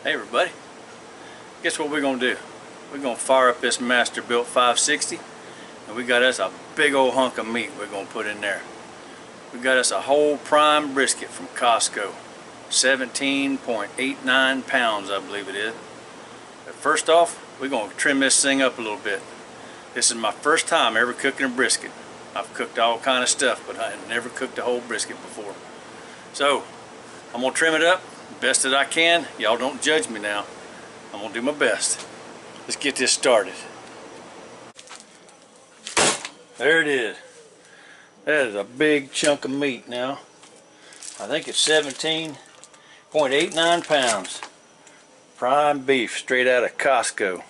Hey everybody, guess what we're gonna do? We're gonna fire up this Masterbuilt 560 and we got us a big old hunk of meat we're gonna put in there. We got us a whole prime brisket from Costco, 17.89 pounds I believe it is. But first off, we're gonna trim this thing up a little bit. This is my first time ever cooking a brisket. I've cooked all kind of stuff, but I never cooked a whole brisket before. So I'm gonna trim it up best that I can. Y'all don't judge me now. I'm gonna do my best. Let's get this started. There it is. That is a big chunk of meat now. I think it's 17.89 pounds. Prime beef straight out of Costco.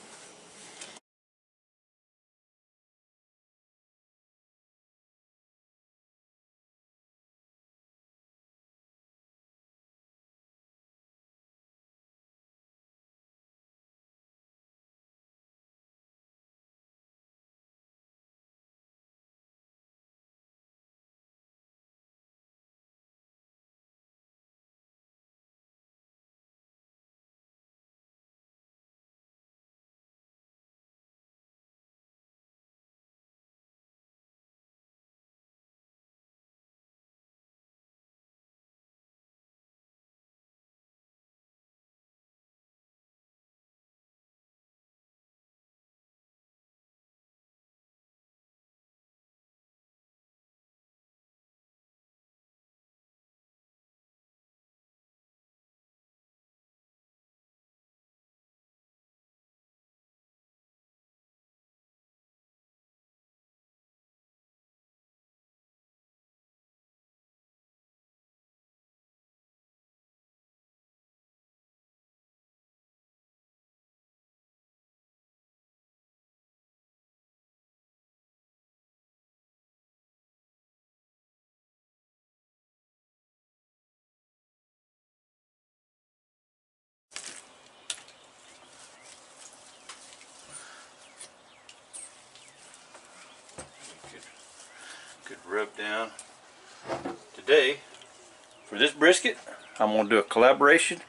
Good rub down. Today, for this brisket, I'm gonna do a collaboration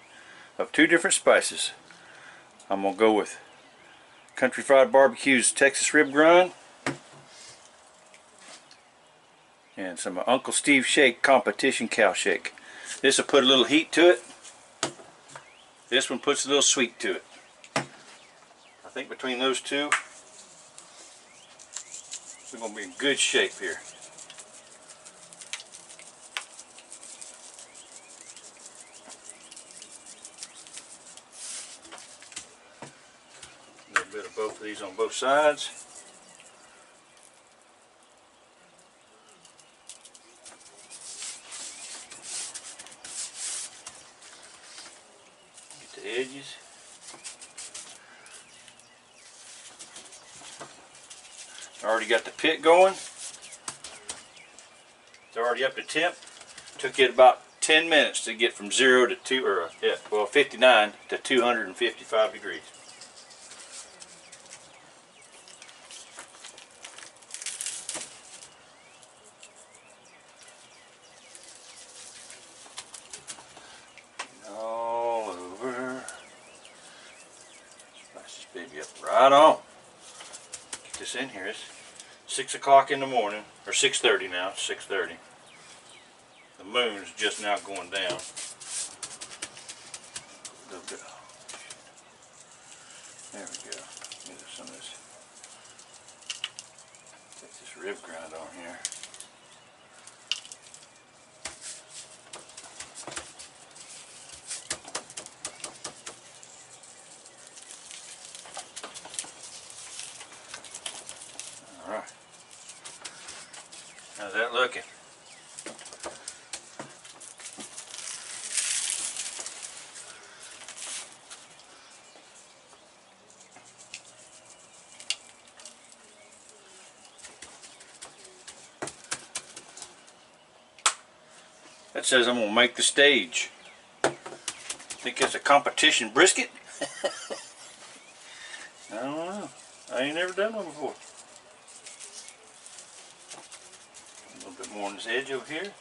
of two different spices. I'm gonna go with Country Fried Barbecue's Texas Rib Grind and some of Uncle Steve's Shake Competition Cow Shake. This will put a little heat to it. This one puts a little sweet to it. I think between those two, we're going to be in good shape here. A little bit of both of these on both sides. Get the edges. I already got the pit going. It's already up to temp. Took it about 10 minutes to get from 0 to 59 to 255 degrees. All over. Spice this baby up right on. Get this in here. It's 6 o'clock in the morning, or 6:30 now. It's 6:30. The moon's just now going down. A little bit. There we go. Get some of this. Take this rib grind on here. All right. How's that looking? That says I'm gonna make the stage. Think it's a competition brisket? I don't know. I ain't never done one before. A little bit more on this edge over here.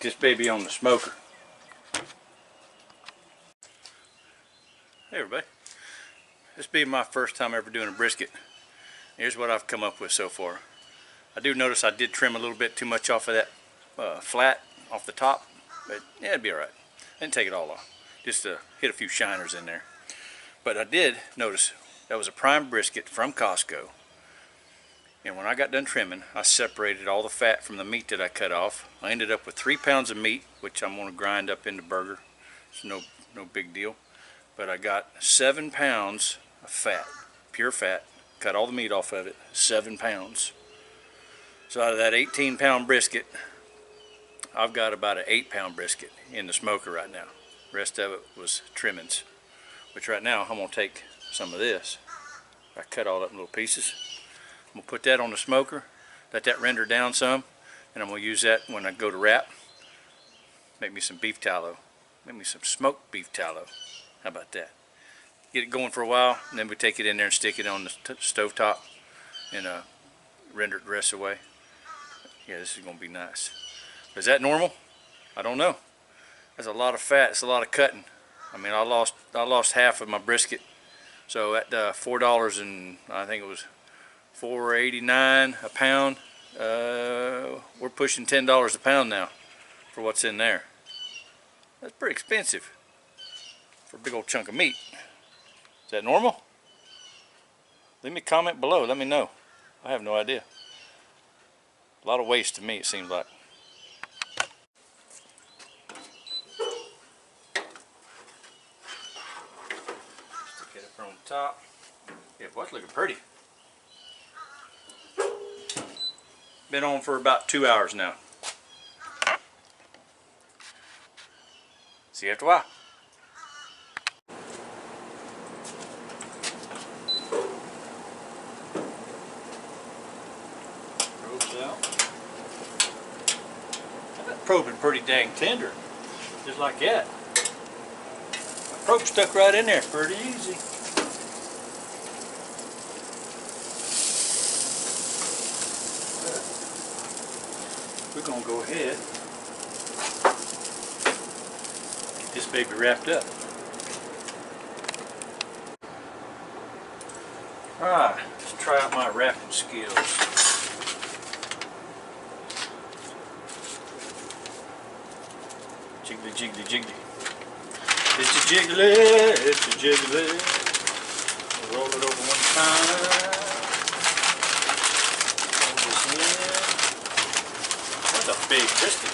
this baby on the smoker. Hey everybody, this being my first time ever doing a brisket. Here's what I've come up with so far. I do notice I did trim a little bit too much off of that flat off the top, but yeah, it'd be alright. I didn't take it all off, just hit a few shiners in there. But I did notice that was a prime brisket from Costco. And when I got done trimming, I separated all the fat from the meat that I cut off. I ended up with 3 pounds of meat, which I'm going to grind up into burger. It's no big deal. But I got 7 pounds of fat, pure fat. Cut all the meat off of it, 7 pounds. So out of that 18-pound brisket, I've got about an 8-pound brisket in the smoker right now. The rest of it was trimmings. Which right now, I'm going to take some of this. I cut all up in little pieces. I'm going to put that on the smoker, let that render down some, and I'm going to use that when I go to wrap. Make me some beef tallow. Make me some smoked beef tallow. How about that? Get it going for a while, and then we take it in there and stick it on the stove top and render it the rest of the way. Yeah, this is going to be nice. Is that normal? I don't know. That's a lot of fat. It's a lot of cutting. I mean, I lost half of my brisket. So at $4 and I think it was $4.89 a pound. We're pushing $10 a pound now for what's in there. That's pretty expensive for a big old chunk of meat. Is that normal? Leave me a comment below. Let me know. I have no idea. A lot of waste to me, it seems like. Stick it up on the top. Yeah, boy, it's looking pretty. Been on for about 2 hours now. See you after a while. Probe's out. That probe is pretty dang tender. Just like that. My probe stuck right in there pretty easy. We're going to go ahead and get this baby wrapped up. Alright, let's try out my wrapping skills. Jiggly, jiggly, jiggly. It's a jiggly, it's a jiggly. Roll it over one time. Hold this in. That's a big brisket.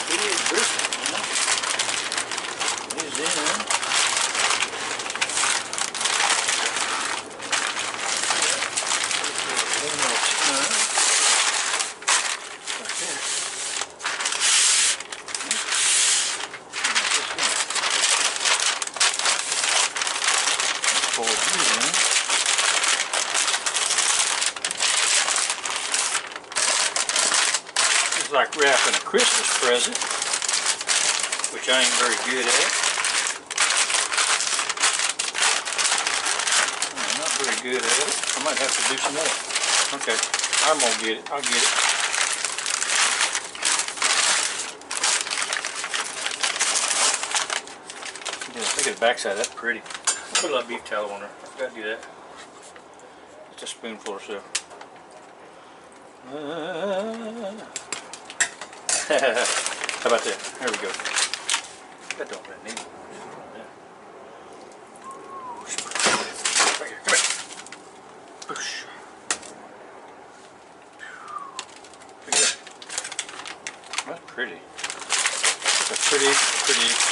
Big brisket, you know. It's in. One more time. Like that. Fold these in. It's like wrapping a Christmas present, which I ain't very good at. I'm not very good at it. I might have to do some more. Okay, I'm gonna get it. I'll get it. Yeah, look at the backside. That's pretty. Put a little beef tallow on there. I forgot to do that. Just a spoonful or so. How about that? There we go. That don't really need it. Right here, come here. Push. Look at that. That's pretty. That's a pretty brisket.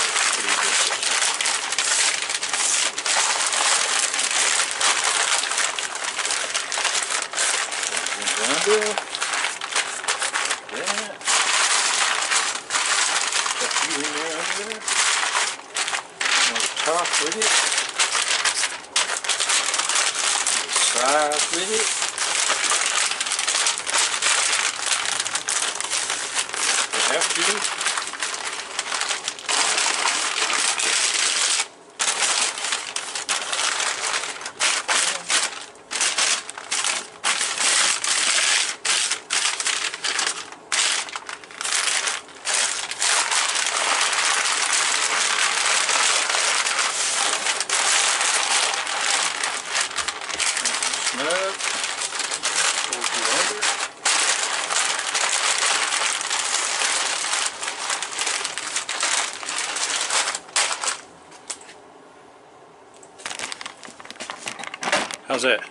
Under. Yeah. A few in there under there. On the top with it. The sides with it. You have to. How's that?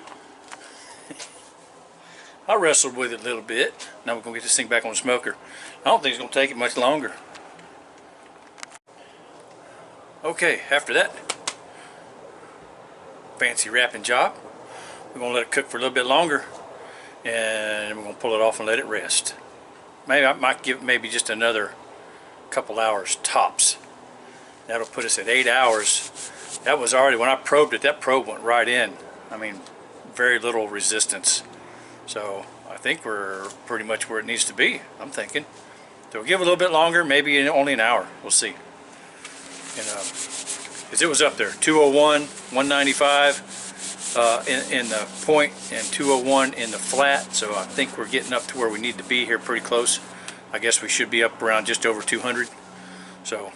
I wrestled with it a little bit. Now we're going to get this thing back on the smoker. I don't think it's going to take it much longer. Okay, after that fancy wrapping job, we're going to let it cook for a little bit longer, and we're going to pull it off and let it rest. Maybe I might give it maybe just another couple hours tops. That'll put us at 8 hours. That was already, when I probed it, that probe went right in. I mean, very little resistance. So I think we're pretty much where it needs to be, I'm thinking. So we'll give it a little bit longer, maybe only an hour. We'll see. And because it was up there, 201, 195 in the point, and 201 in the flat. So I think we're getting up to where we need to be here, pretty close. I guess we should be up around just over 200. So,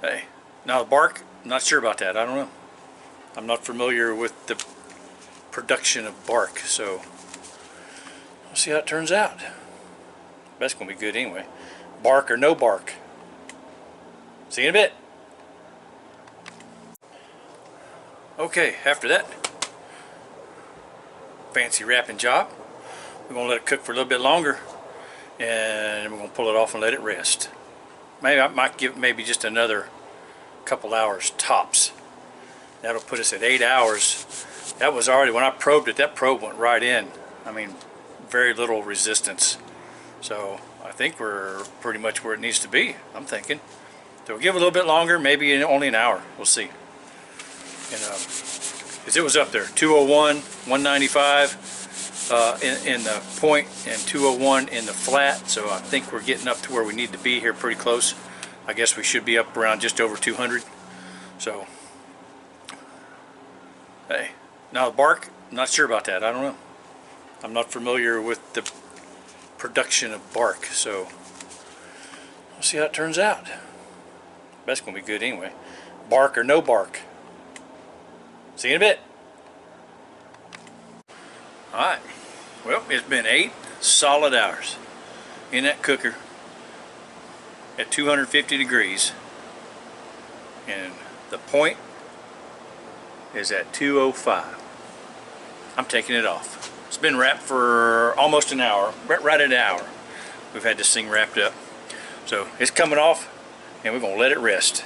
hey, now the bark, I'm not sure about that. I don't know. I'm not familiar with the production of bark, so we'll see how it turns out. That's gonna be good anyway. Bark or no bark. See you in a bit. Okay, after that fancy wrapping job, we're gonna let it cook for a little bit longer, and we're gonna pull it off and let it rest. Maybe I might give it maybe just another couple hours tops. That'll put us at 8 hours. That was already, when I probed it, that probe went right in. I mean, very little resistance. So I think we're pretty much where it needs to be, I'm thinking. So we'll give it a little bit longer, maybe only an hour. We'll see. And because it was up there, 201, 195 in the point, and 201 in the flat. So I think we're getting up to where we need to be here, pretty close. I guess we should be up around just over 200. So, hey, now the bark, I'm not sure about that. I don't know. I'm not familiar with the production of bark, so we'll see how it turns out. That's gonna be good anyway. Bark or no bark. See you in a bit. Alright, well, it's been 8 solid hours in that cooker at 250 degrees, and the point is at 205. I'm taking it off. It's been wrapped for almost an hour, right at an hour. We've had this thing wrapped up. So it's coming off, and we're gonna let it rest.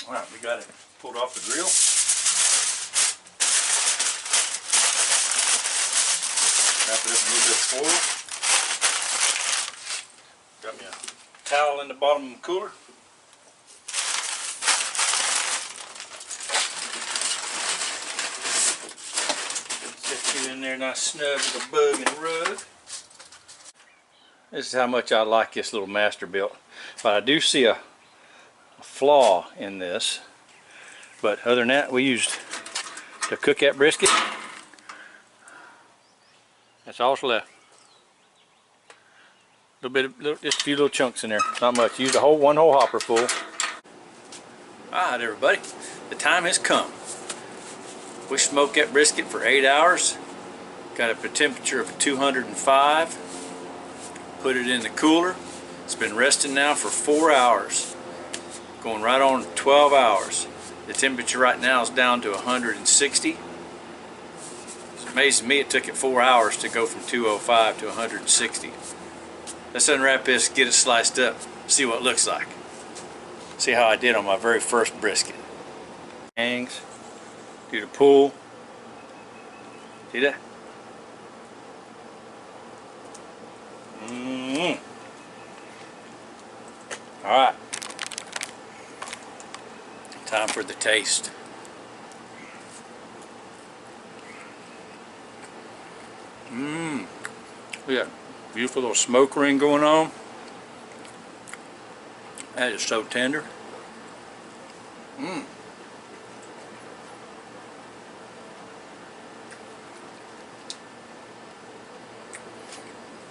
All right, we got it pulled off the grill. Wrap it up in a little bit of foil. Got me a towel in the bottom of the cooler. In there nice snug with a bug and rug. This is how much I like this little Masterbuilt. But I do see a flaw in this. But other than that, we used to cook that brisket. That's all that's left. Just a few little chunks in there. Not much. Used one whole hopper full. Alright everybody, the time has come. We smoked that brisket for 8 hours. Got it at a temperature of 205. Put it in the cooler. It's been resting now for 4 hours. Going right on 12 hours. The temperature right now is down to 160. It's amazing to me it took it 4 hours to go from 205 to 160. Let's unwrap this, get it sliced up, see what it looks like. See how I did on my very first brisket. Hangs. Do the pull. See that? Alright. Time for the taste. We got a beautiful little smoke ring going on. That is so tender.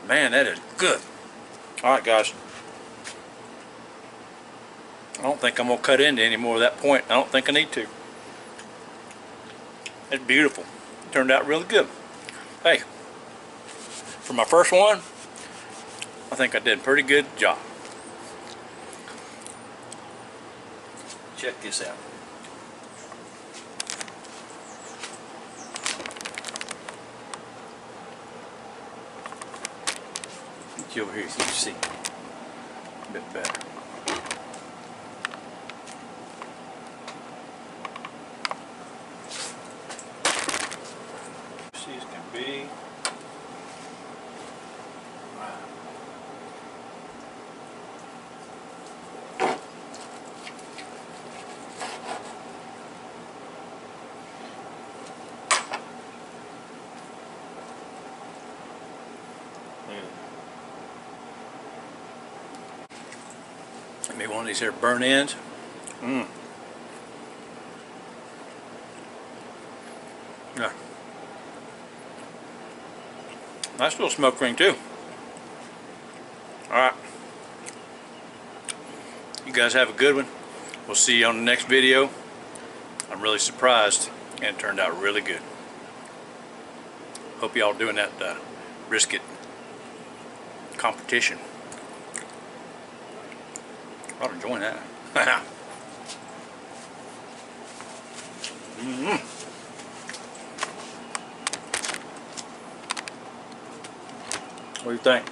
Man, that is good. Alright guys, I don't think I'm going to cut into any more of that point. I don't think I need to. It's beautiful. It turned out really good. Hey, for my first one, I think I did a pretty good job. Check this out. you over here so you can see a bit better. See as can be. Maybe one of these here burnt ends. Yeah. Nice little smoke ring too. Alright. You guys have a good one. We'll see you on the next video. I'm really surprised and it turned out really good. Hope y'all doing that brisket competition. I'll enjoy that. What do you think?